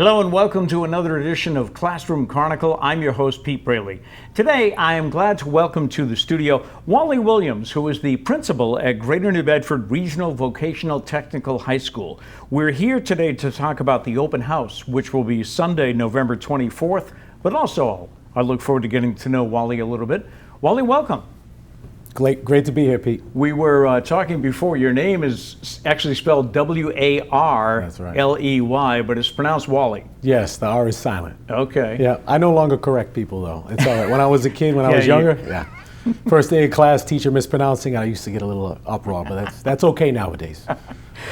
Hello and welcome to another edition of Classroom Chronicle. I'm your host, Pete Braley. Today, I am glad to welcome to the studio Warley Williams, who is the principal at Greater New Bedford Regional Vocational Technical High School. We're here today to talk about the open house, which will be Sunday, November 24th, but also I look forward to getting to know Warley a little bit. Warley, welcome. Great to be here, Pete. We were talking before. Your name is actually spelled W-A-R-L-E-Y, but it's pronounced Warley. Yes, the R is silent. Okay. Yeah, I no longer correct people, though. It's all right. When I was a kid, when I was younger, first day of class, teacher mispronouncing, I used to get a little uproar, but that's okay nowadays.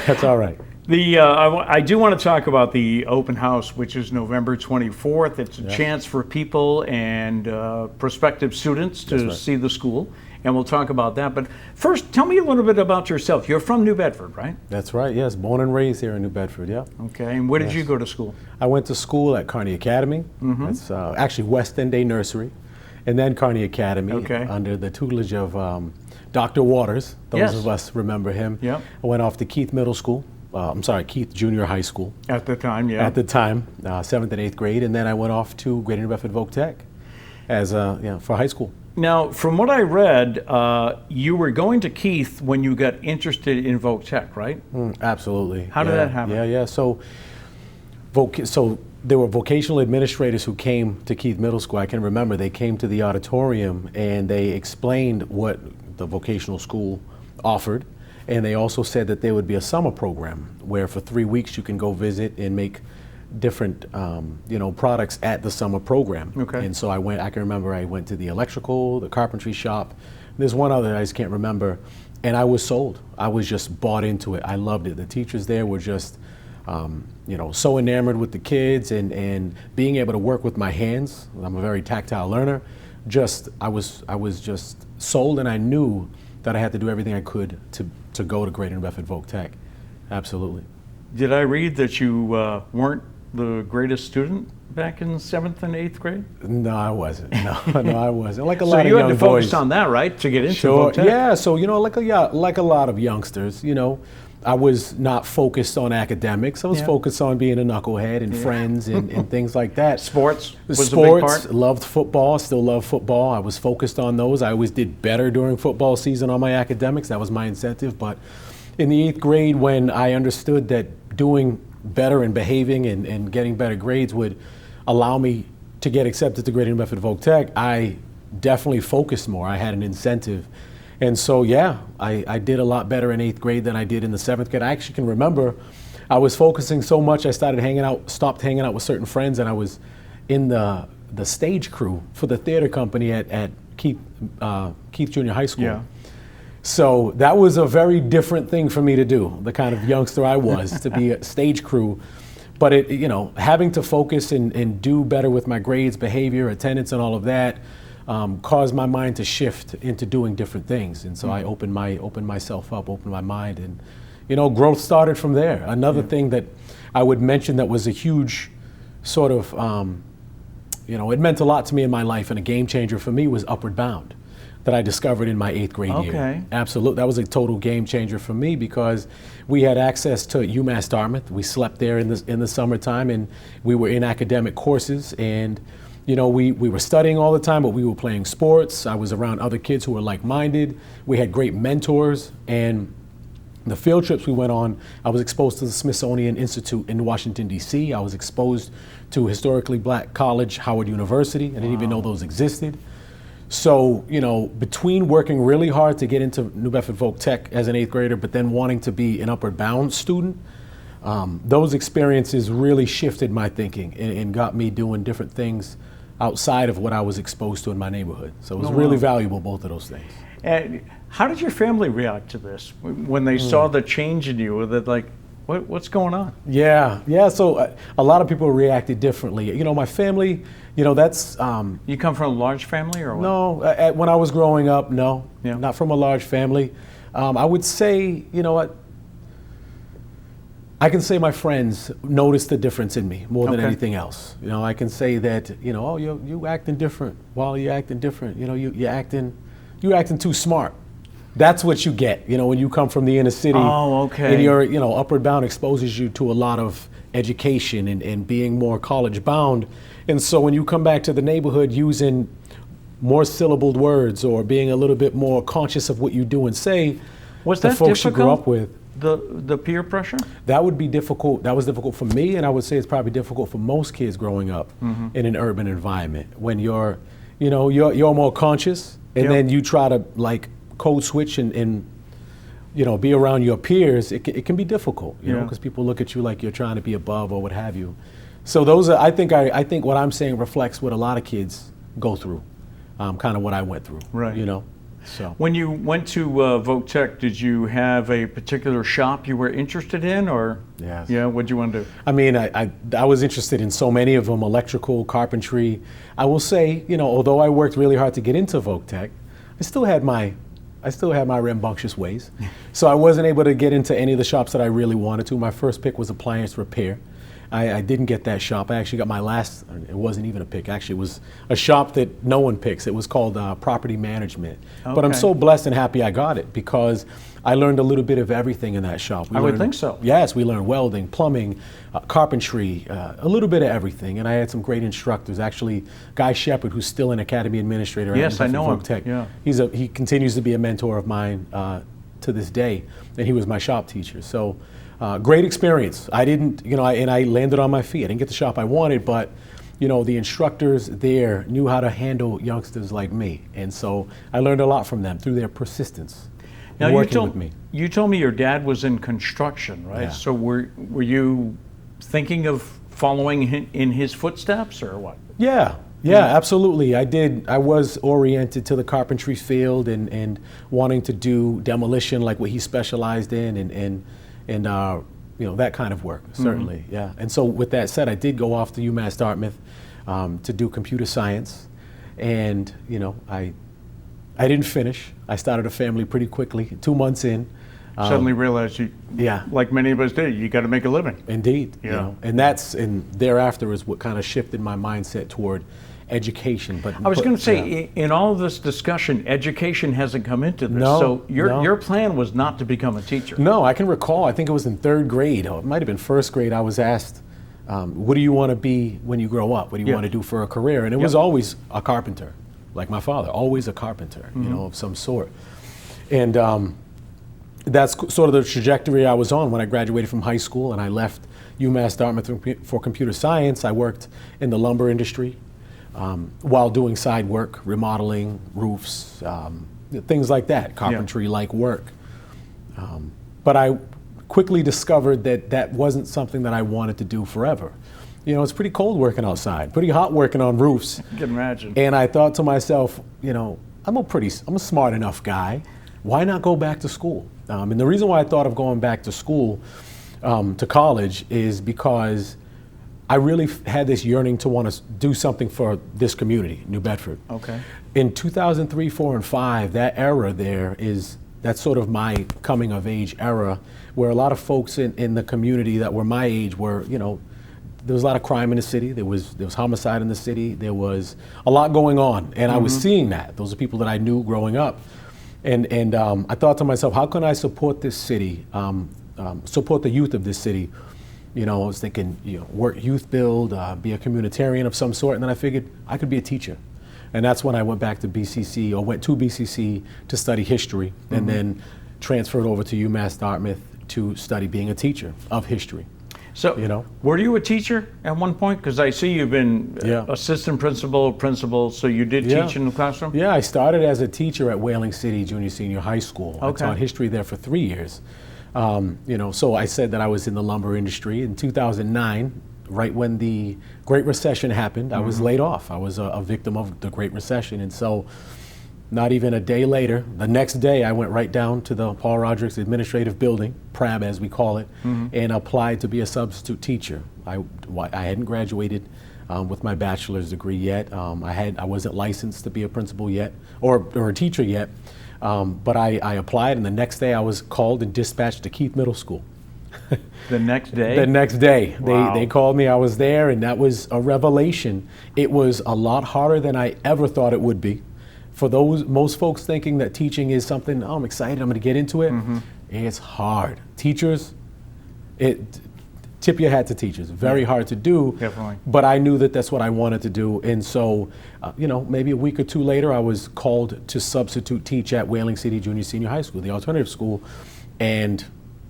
That's all right. I do want to talk about the open house, which is November 24th. It's a chance for people and prospective students to see the school. And we'll talk about that. But first, tell me a little bit about yourself. You're from New Bedford, right? That's right, yes. Born and raised here in New Bedford, yeah. Okay, and where did you go to school? I went to school at Kearney Academy. That's actually West End Day Nursery. And then Kearney Academy under the tutelage of Dr. Waters. Those of us remember him. Yep. I went off to Keith Middle School. Keith Junior High School. At the time, At the time, 7th and 8th grade. And then I went off to Greater New Bedford Voc Tech as for high school. Now, from what I read, you were going to Keith when you got interested in Voc Tech, right? Absolutely. How did that happen? Yeah. So there were vocational administrators who came to Keith Middle School. I can remember they came to the auditorium and they explained what the vocational school offered. And they also said that there would be a summer program where for 3 weeks you can go visit and make different products at the summer program. Okay. And so I can remember I went to the electrical, the carpentry shop. There's one other I just can't remember. And I was sold. I was just bought into it. I loved it. The teachers there were just so enamored with the kids and being able to work with my hands. I'm a very tactile learner. I was just sold, and I knew that I had to do everything I could to go to Greater New Bedford Voc Tech. Absolutely. Did I read that you weren't the greatest student back in 7th and 8th grade? No, I wasn't. No, I wasn't. Like a lot of young boys. So you had to focus boys, on that, right, to get into Voc Tech? Yeah, so like a lot of youngsters, I was not focused on academics. I was focused on being a knucklehead and friends and things like that. Sports was a big part? Loved football, still love football. I was focused on those. I always did better during football season on my academics. That was my incentive. But in the 8th grade, when I understood that doing better and behaving and getting better grades would allow me to get accepted to Greater New Bedford Voc Tech, I definitely focused more. I had an incentive. And so, I did a lot better in 8th grade than I did in the 7th grade. I actually can remember I was focusing so much I stopped hanging out with certain friends, and I was in the stage crew for the theater company at Keith Junior High School. Yeah. So that was a very different thing for me to do, the kind of youngster I was, to be a stage crew. But having to focus and do better with my grades, behavior, attendance, and all of that caused my mind to shift into doing different things. And so I opened myself up, opened my mind, and growth started from there. Another thing that I would mention that was a huge sort of, it meant a lot to me in my life and a game changer for me was Upward Bound, that I discovered in my 8th grade year. Absolutely. That was a total game changer for me because we had access to UMass Dartmouth. We slept there in the summertime, and we were in academic courses, and we were studying all the time, but we were playing sports. I was around other kids who were like-minded. We had great mentors, and the field trips we went on, I was exposed to the Smithsonian Institute in Washington, D.C. I was exposed to historically black college, Howard University. I didn't even know those existed. So, between working really hard to get into New Bedford Voc Tech as an 8th grader, but then wanting to be an Upward Bound student, those experiences really shifted my thinking and got me doing different things outside of what I was exposed to in my neighborhood. So it was really valuable, both of those things. And how did your family react to this when they saw the change in you? That like, what's going on? Yeah. So a lot of people reacted differently. My family, that's. You come from a large family or what? No, when I was growing up, no, not from a large family. I would say, I can say my friends noticed the difference in me more than anything else. I can say that, oh, you acting different. While you acting different, you acting too smart. That's what you get, when you come from the inner city. Oh, okay. And your, Upward Bound exposes you to a lot of education and being more college bound. And so when you come back to the neighborhood using more syllabled words or being a little bit more conscious of what you do and say, Was the that folks you grew difficult? up with. The peer pressure? That would be difficult. That was difficult for me, and I would say it's probably difficult for most kids growing up in an urban environment. When you're more conscious, and Yep. then you try to like code switch and be around your peers. It can be difficult, Yeah. because people look at you like you're trying to be above or what have you. So those are, I think what I'm saying reflects what a lot of kids go through, kind of what I went through. Right. So. When you went to Voc Tech, did you have a particular shop you were interested in, or Yes. yeah, what'd you want to do? I mean, I was interested in so many of them: electrical, carpentry. I will say, although I worked really hard to get into Voc Tech, I still had my rambunctious ways. So I wasn't able to get into any of the shops that I really wanted to. My first pick was appliance repair. I didn't get that shop. I actually got my last, it wasn't even a pick, actually it was a shop that no one picks. It was called property management. But I'm Okay. so blessed and happy I got it because I learned a little bit of everything in that shop. I would think so. Yes, we learned welding, plumbing, carpentry, a little bit of everything. And I had some great instructors. Actually, Guy Shepard, who's still an academy administrator at Yes, I Bedford know him. Voc Tech. Yeah. He continues to be a mentor of mine to this day, and he was my shop teacher. So great experience. I didn't, and I landed on my feet. I didn't get the shop I wanted, but the instructors there knew how to handle youngsters like me, and so I learned a lot from them through their persistence. Now Working with me. you told me your dad was in construction, right? Yeah. So were you thinking of following in his footsteps, or what? Yeah, absolutely. I did. I was oriented to the carpentry field and wanting to do demolition like what he specialized in and that kind of work, certainly, yeah. And so with that said, I did go off to UMass Dartmouth to do computer science, and I didn't finish. I started a family pretty quickly, 2 months in. Suddenly realized you, Yeah. like many of us did, you got to make a living. Indeed. Yeah. And thereafter is what kind of shifted my mindset toward education. But I was going to say, yeah. in all of this discussion, education hasn't come into this. No, So no. your plan was not to become a teacher. No, I can recall, I think it was in third grade, or it might have been first grade, I was asked, what do you want to be when you grow up? What do you Yeah. want to do for a career? And it was always a carpenter, like my father, always a carpenter, of some sort. And that's sort of the trajectory I was on when I graduated from high school and I left UMass Dartmouth for computer science. I worked in the lumber industry while doing side work, remodeling, roofs, things like that, carpentry-like work. But I quickly discovered that wasn't something that I wanted to do forever. It's pretty cold working outside, pretty hot working on roofs. I can imagine. And I thought to myself, I'm a smart enough guy. Why not go back to school? And the reason why I thought of going back to school, to college, is because I really had this yearning to want to do something for this community, New Bedford. Okay. In 2003, 4, and 5, that era that's sort of my coming of age era, where a lot of folks in the community that were my age were, there was a lot of crime in the city. There was homicide in the city. There was a lot going on, and I was seeing that. Those are people that I knew growing up, and I thought to myself, how can I support this city, support the youth of this city? I was thinking, work youth build, be a communitarian of some sort, and then I figured I could be a teacher. And that's when I went back to BCC, or went to BCC to study history, and then transferred over to UMass Dartmouth to study being a teacher of history. So, were you a teacher at one point? Because I see you've been assistant principal, so you did teach in the classroom? Yeah, I started as a teacher at Whaling City Junior Senior High School. Okay. I taught history there for 3 years. So I said that I was in the lumber industry. In 2009, right when the Great Recession happened, I was laid off. I was a victim of the Great Recession. And so not even a day later, the next day, I went right down to the Paul Rodrigues Administrative Building, PRAB as we call it, and applied to be a substitute teacher. I hadn't graduated with my bachelor's degree yet. I wasn't licensed to be a principal yet, or a teacher yet, but I applied, and the next day I was called and dispatched to Keith Middle School. The next day? The next day. Wow. They called me, I was there, and that was a revelation. It was a lot harder than I ever thought it would be. For most folks thinking that teaching is something, I'm excited, I'm going to get into it, it's hard. Teachers tip your hat to teachers. Very hard to do. Definitely. But I knew that that's what I wanted to do. And so, maybe a week or two later, I was called to substitute teach at Whaling City Junior Senior High School, the alternative school. And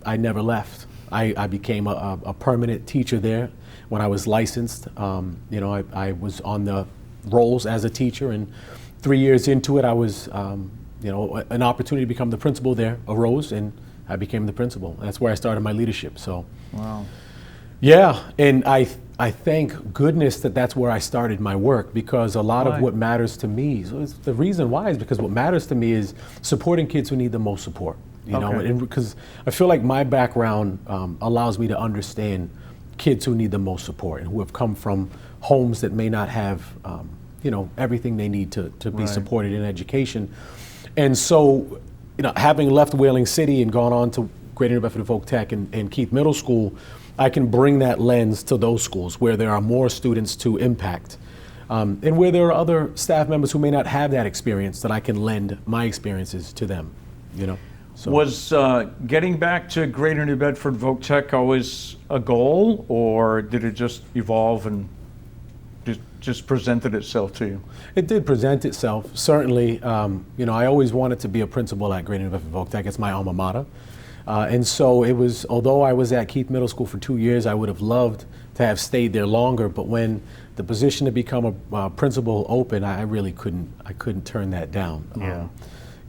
I never left. I became a permanent teacher there when I was licensed. I was on the rolls as a teacher, and 3 years into it, I was, an opportunity to become the principal there arose, and I became the principal. That's where I started my leadership. So, wow. Yeah, and I thank goodness that that's where I started my work, because a lot of what matters to me, the reason why is because what matters to me is supporting kids who need the most support. And because I feel like my background allows me to understand kids who need the most support and who have come from homes that may not have, everything they need to be supported in education. And so, having left Whaling City and gone on to Greater New Bedford Voc Tech and Keith Middle School, I can bring that lens to those schools where there are more students to impact, and where there are other staff members who may not have that experience, that I can lend my experiences to them. So. Was getting back to Greater New Bedford Voc Tech always a goal, or did it just evolve and just presented itself to you? It did present itself, certainly. I always wanted to be a principal at Greater New Bedford Voc Tech. It's my alma mater. And so it was, although I was at Keith Middle School for 2 years, I would have loved to have stayed there longer. But when the position to become a principal opened, I really couldn't turn that down.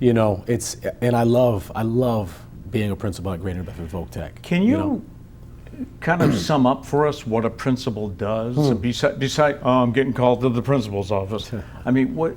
And I love being a principal at Greater New Bedford Voc Tech. Can you kind of sum up for us what a principal does? Besides, I'm getting called to the principal's office. I mean, what?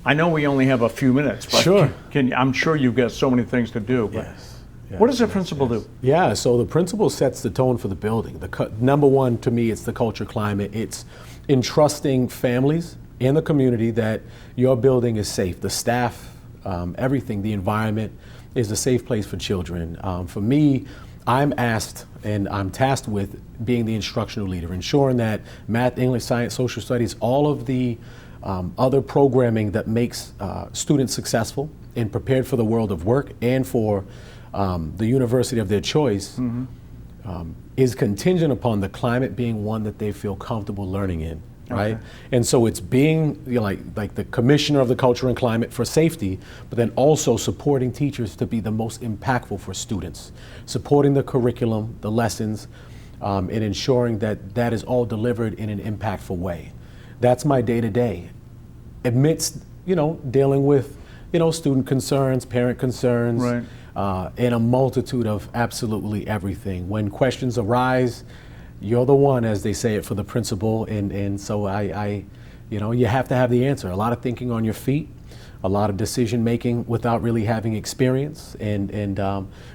I know we only have a few minutes, but sure. I'm sure you've got so many things to do. But Yes, what does a principal do? Yeah, so the principal sets the tone for the building. Number one, to me, it's the culture climate. It's entrusting families in the community that your building is safe. The staff, everything, the environment is a safe place for children. For me, I'm asked and I'm tasked with being the instructional leader, ensuring that math, English, science, social studies, all of the other programming that makes students successful and prepared for the world of work and for the university of their choice is contingent upon the climate being one that they feel comfortable learning in, right? Okay. And so it's being like the commissioner of the culture and climate for safety, but then also supporting teachers to be the most impactful for students, supporting the curriculum, the lessons, and ensuring that that is all delivered in an impactful way. That's my day-to-day. Amidst, dealing with, student concerns, parent concerns, right. And a multitude of absolutely everything. When questions arise, you're the one, as they say it, for the principal, and so you have to have the answer. A lot of thinking on your feet, a lot of decision making without really having experience, and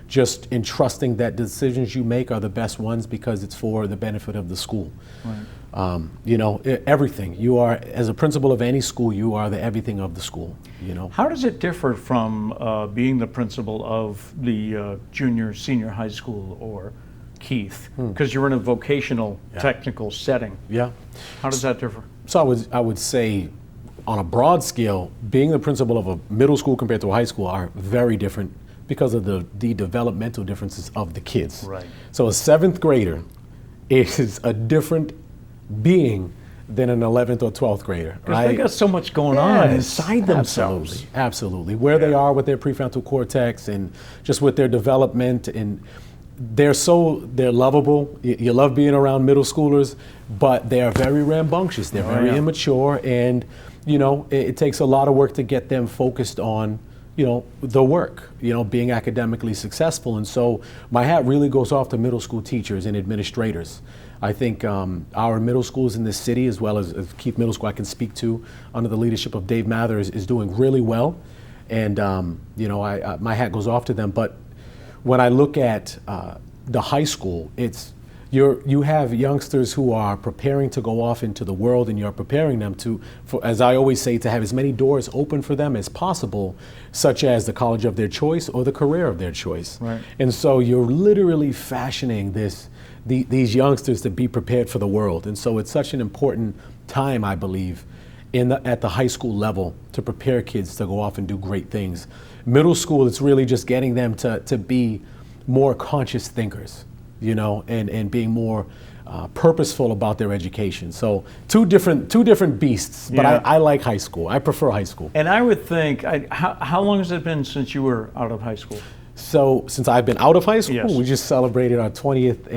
just entrusting that decisions you make are the best ones because it's for the benefit of the school. Right. Everything. You are, as a principal of any school, you are the everything of the school. How does it differ from being the principal of the junior, senior high school or Keith? Because you're in a vocational, technical setting. Yeah. How does that differ? So I would say, on a broad scale, being the principal of a middle school compared to a high school are very different because of the developmental differences of the kids. Right. So a 7th grader is a different being than an 11th or 12th grader. Because they got so much going on inside themselves. Absolutely. Where they are with their prefrontal cortex and just with their development, and they're lovable. You love being around middle schoolers, but they are very rambunctious. They're very immature, and it takes a lot of work to get them focused on the work, being academically successful. And so my hat really goes off to middle school teachers and administrators. I think our middle schools in this city, as well as Keith Middle School, I can speak to under the leadership of Dave Mather, is doing really well. And my hat goes off to them. But when I look at the high school, you have youngsters who are preparing to go off into the world, and you're preparing them for, as I always say, to have as many doors open for them as possible, such as the college of their choice or the career of their choice. Right. And so you're literally fashioning these youngsters to be prepared for the world. And so it's such an important time, I believe, at the high school level to prepare kids to go off and do great things. Middle school, it's really just getting them to be more conscious thinkers. and being more purposeful about their education. So two different beasts, but Yeah. I like high school. I prefer high school. And I would think, how long has it been since you were out of high school? So since I've been out of high school, Yes. we just celebrated our 20th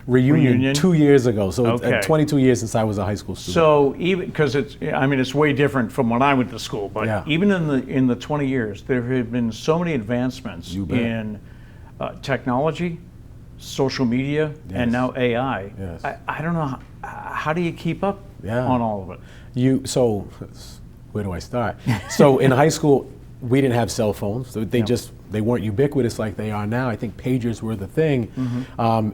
reunion 2 years ago. So Okay. 22 years since I was a high school student. So even, because it's way different from when I went to school, but Yeah. even in the 20 years, there have been so many advancements You bet. in technology, social media, and Yes. now AI. Yes. I don't know, how do you keep up Yeah. on all of it? So where do I start? So in high school, we didn't have cell phones. So they weren't ubiquitous like they are now. I think pagers were the thing. Mm-hmm.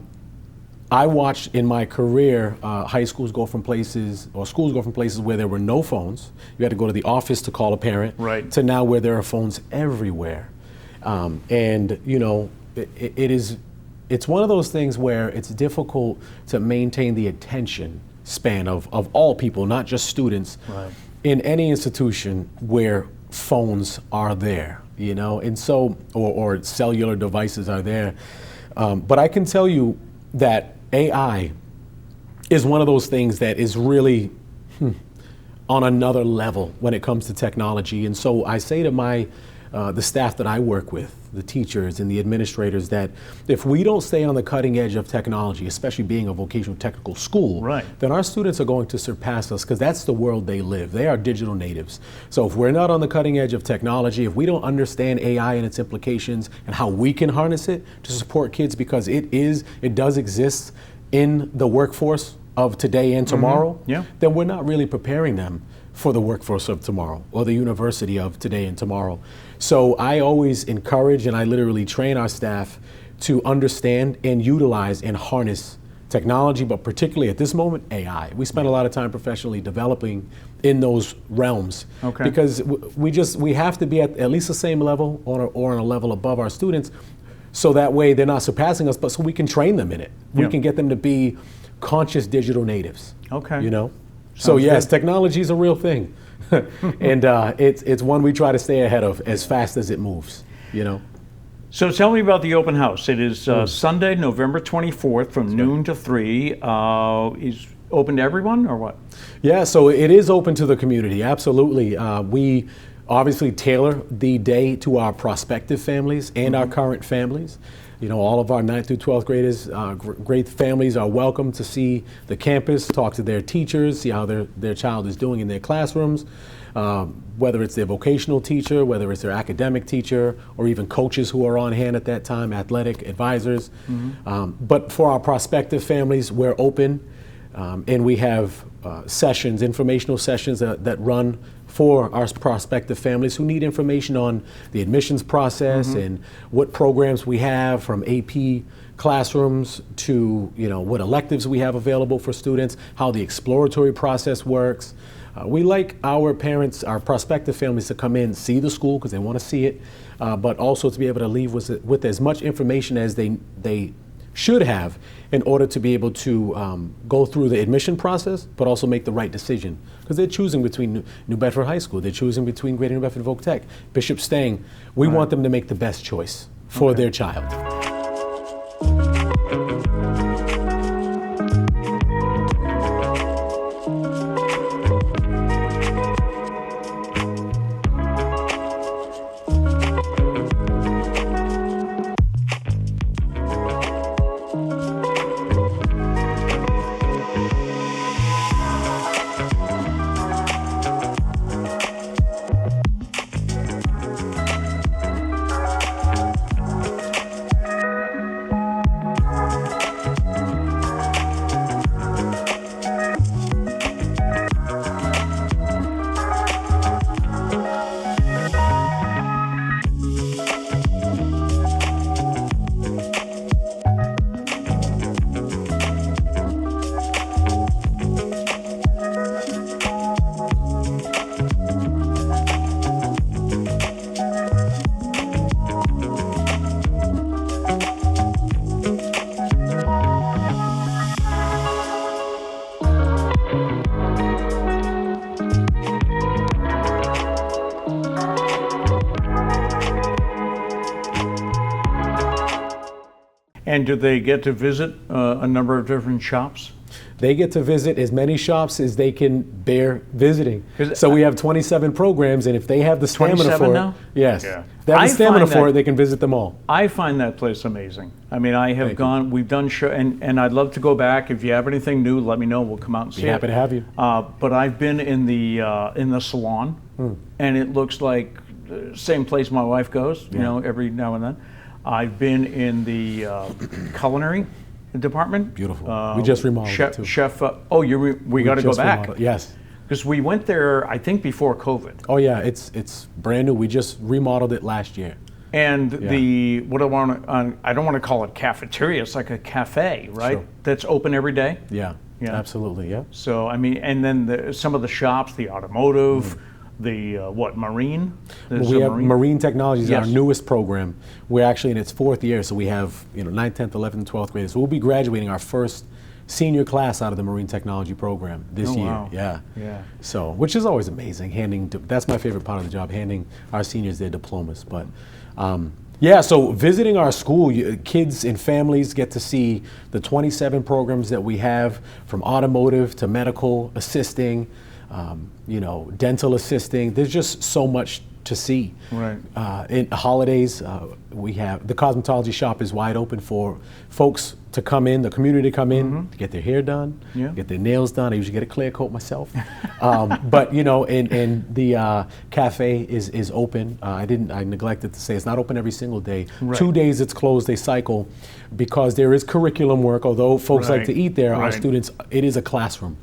I watched in my career high schools go from places, or schools go from places where there were no phones. You had to go to the office to call a parent, Right. to now where there are phones everywhere. It's one of those things where it's difficult to maintain the attention span of all people, not just students, Right. in any institution where phones are there, and so, or cellular devices are there. But I can tell you that AI is one of those things that is really on another level when it comes to technology. And so I say to the staff that I work with, the teachers and the administrators, that if we don't stay on the cutting edge of technology, especially being a vocational technical school, Right. then our students are going to surpass us, because that's the world they live. They are digital natives. So if we're not on the cutting edge of technology, if we don't understand AI and its implications and how we can harness it to support kids, because it does exist in the workforce of today and tomorrow, Yeah. then we're not really preparing them for the workforce of tomorrow or the university of today and tomorrow. So I always encourage, and I literally train our staff to understand and utilize and harness technology, but particularly at this moment, AI. We spend a lot of time professionally developing in those realms, Okay. because we have to be at least the same level or on a level above our students, so that way they're not surpassing us, but so we can train them in it. We Yeah. can get them to be conscious digital natives. Okay. So Sounds yes, good. technology is a real thing, and it's one we try to stay ahead of as fast as it moves. So tell me about the open house. It is Sunday, November 24th from noon to 3. Is open to everyone or what? Yeah, so it is open to the community, absolutely. We obviously tailor the day to our prospective families and our current families. All of our 9th through 12th graders, great families are welcome to see the campus, talk to their teachers, see how their child is doing in their classrooms, whether it's their vocational teacher, whether it's their academic teacher, or even coaches who are on hand at that time, athletic advisors. But for our prospective families, we're open, and we have sessions, informational sessions that run for our prospective families who need information on the admissions process and what programs we have, from AP classrooms to what electives we have available for students, how the exploratory process works. We like our parents, our prospective families, to come in, see the school because they want to see it, but also to be able to leave with as much information as they should have in order to be able to go through the admission process, but also make the right decision. Because they're choosing between New Bedford High School, they're choosing between Greater New Bedford Voc Tech, Bishop Stang. We want them to make the best choice for their child. And do they get to visit a number of different shops? They get to visit as many shops as they can bear visiting. So we have 27 programs, and if they have the stamina for now? it, yes, Yeah. they have I the stamina find for that- it, they can visit them all. I find that place amazing. I mean, I have Thank gone, we've done show, and I'd love to go back. If you have anything new, let me know. We'll come out and see Be it. happy to have you. But I've been in the salon, and it looks like the same place my wife goes, you know, every now and then. I've been in the culinary department. Beautiful. We just remodeled it too. Chef, we got to go just back. remodeled- Yes. Because we went there, I think, before COVID. Oh yeah, it's brand new. We just remodeled it last year. And I don't want to call it cafeteria. It's like a cafe, right? Sure. That's open every day. Yeah. Yeah. Absolutely. Yeah. So I mean, and then some of the shops, the automotive, the marine. There's We a have Marine Technology is our Yes. newest program. We're actually in its 4th year, so we have 9th, 10th, 11th, 12th graders. So we'll be graduating our first senior class out of the Marine Technology program this year. Wow. Yeah. Yeah. So, which is always amazing. That's my favorite part of the job, handing our seniors their diplomas. But yeah, so visiting our school, kids and families get to see the 27 programs that we have, from automotive to medical assisting, dental assisting. There's just so much to see. Right. In holidays, we have the cosmetology shop is wide open for folks to come in, the community to come in, to get their hair done, Yeah. get their nails done. I usually get a clear coat myself. But and the cafe is open. I neglected to say it's not open every single day. Right. 2 days it's closed. They cycle because there is curriculum work. Although folks like Right. to eat there, our Right. students, it is a classroom.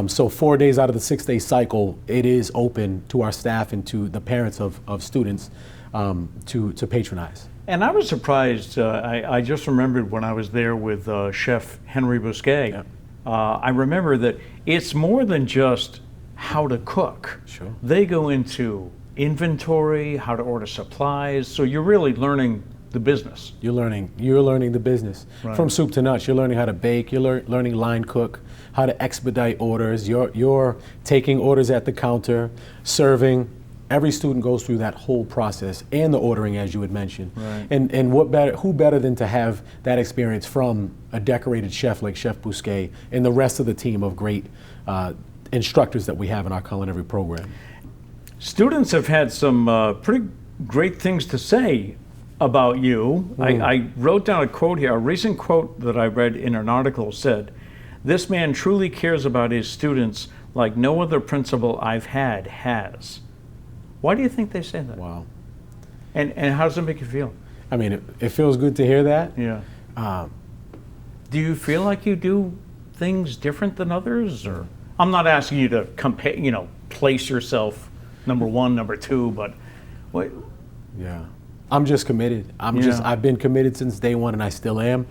So 4 days out of the 6-day cycle, it is open to our staff and to the parents of students to patronize. And I was surprised. I just remembered when I was there with Chef Henry Bousquet. Yeah. I remember that it's more than just how to cook. Sure. They go into inventory, how to order supplies. So you're really learning the business. You're learning the business Right. from soup to nuts. You're learning how to bake. You're learning line cook, how to expedite orders. You're taking orders at the counter, serving. Every student goes through that whole process and the ordering, as you had mentioned. Right. And who better than to have that experience from a decorated chef like Chef Bousquet and the rest of the team of great instructors that we have in our culinary program. Students have had some pretty great things to say about you. I wrote down a quote here. A recent quote that I read in an article said, "This man truly cares about his students like no other principal I've had has." Why do you think they say that? Wow. And how does it make you feel? I mean, it feels good to hear that. Yeah. Do you feel like you do things different than others? Or I'm not asking you to compare, place yourself number one, number two, but what? Yeah. I'm just committed. I've been committed since day one, and I still am.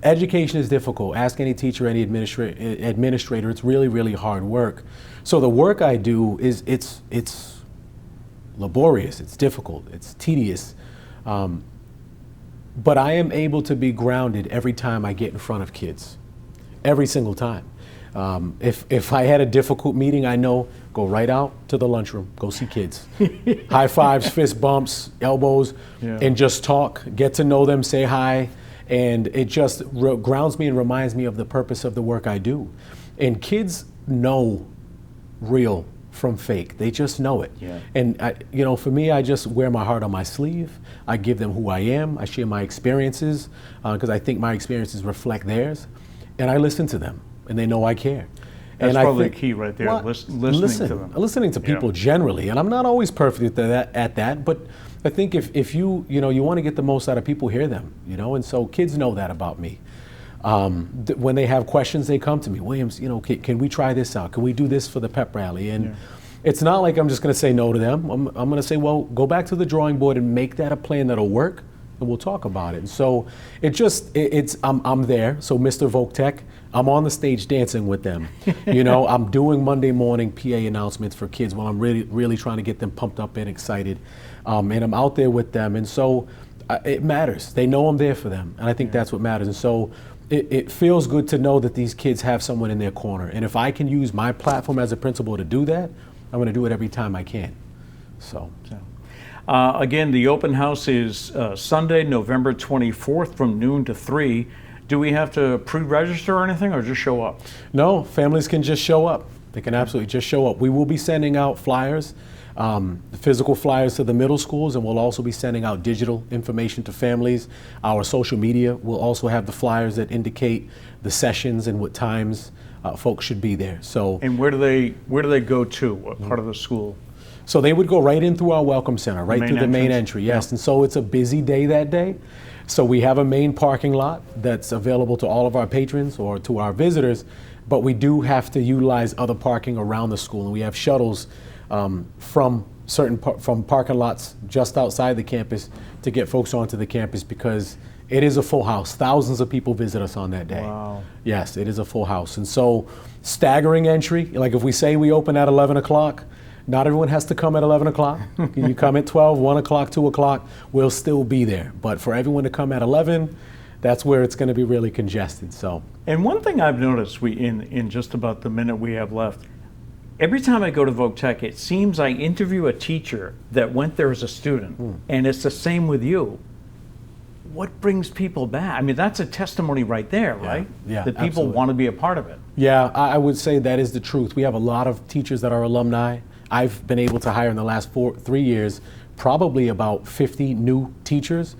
Education is difficult. Ask any teacher, any administrator. It's really, really hard work. So the work I do it's laborious. It's difficult. It's tedious. But I am able to be grounded every time I get in front of kids. Every single time. If I had a difficult meeting, I know, go right out to the lunchroom, go see kids. High fives, fist bumps, elbows, and just talk, get to know them, say hi. And it just grounds me and reminds me of the purpose of the work I do. And kids know real from fake. They just know it. Yeah. And for me, I just wear my heart on my sleeve. I give them who I am. I share my experiences because I think my experiences reflect theirs. And I listen to them, and they know I care. That's and probably I think, the key right there, well, listening to them. Listening to people generally, and I'm not always perfect at that, but I think if you want to get the most out of people, hear them, and so kids know that about me. When they have questions, they come to me, Williams, can we try this out? Can we do this for the pep rally? And it's not like I'm just going to say no to them. I'm going to say, well, go back to the drawing board and make that a plan that'll work, and we'll talk about it. And so I'm there. So Mr. Voc Tech, I'm on the stage dancing with them. I'm doing Monday morning PA announcements for kids while I'm really, really trying to get them pumped up and excited. And I'm out there with them. And so it matters. They know I'm there for them. And I think that's what matters. And so it feels good to know that these kids have someone in their corner. And if I can use my platform as a principal to do that, I'm going to do it every time I can. So. Again, the open house is Sunday, November 24th from noon to 3. Do we have to pre-register or anything, or just show up? No, families can just show up. They can absolutely just show up. We will be sending out flyers, physical flyers to the middle schools, and we'll also be sending out digital information to families. Our social media will also have the flyers that indicate the sessions and what times folks should be there. So, and where do they go to? What part of the school? So they would go right in through our welcome center, right through the main entrance? entry, yes. And so it's a busy day that day. So we have a main parking lot that's available to all of our patrons or to our visitors, but we do have to utilize other parking around the school. And we have shuttles from from parking lots just outside the campus to get folks onto the campus, because it is a full house. Thousands of people visit us on that day. Wow. Yes, it is a full house. And so staggering entry, like if we say we open at 11 o'clock, not everyone has to come at 11 o'clock. You come at 12, 1 o'clock, 2 o'clock, we'll still be there. But for everyone to come at 11, that's where it's going to be really congested. So. And one thing I've noticed in just about the minute we have left, every time I go to Voc Tech, it seems I interview a teacher that went there as a student, and it's the same with you. What brings people back? I mean, that's a testimony right there, right? Yeah, that people absolutely. want to be a part of it. Yeah, I would say that is the truth. We have a lot of teachers that are alumni. I've been able to hire in the last 3 years probably about 50 new teachers,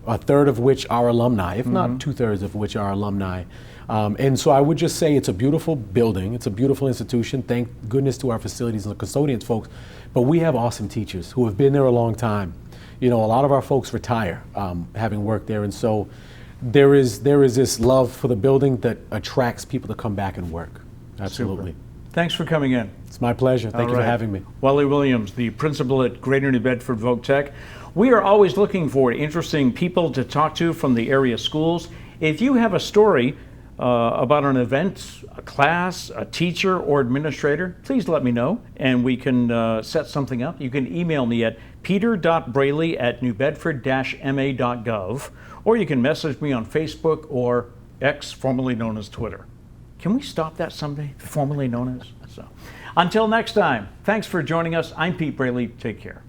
a third of which are alumni, if not 2/3 of which are alumni. And so I would just say it's a beautiful building. It's a beautiful institution. Thank goodness to our facilities and the custodians folks. But we have awesome teachers who have been there a long time. You know, a lot of our folks retire having worked there. And so there is this love for the building that attracts people to come back and work. Absolutely. Super. Thanks for coming in. It's my pleasure. Thank you for having me. Warley Williams, the principal at Greater New Bedford Voc Tech. We are always looking for interesting people to talk to from the area schools. If you have a story about an event, a class, a teacher, or administrator, please let me know, and we can set something up. You can email me at peter.braley@newbedford-ma.gov, or you can message me on Facebook or X, formerly known as Twitter. Can we stop that someday, formerly known as? So, until next time, thanks for joining us. I'm Pete Braley. Take care.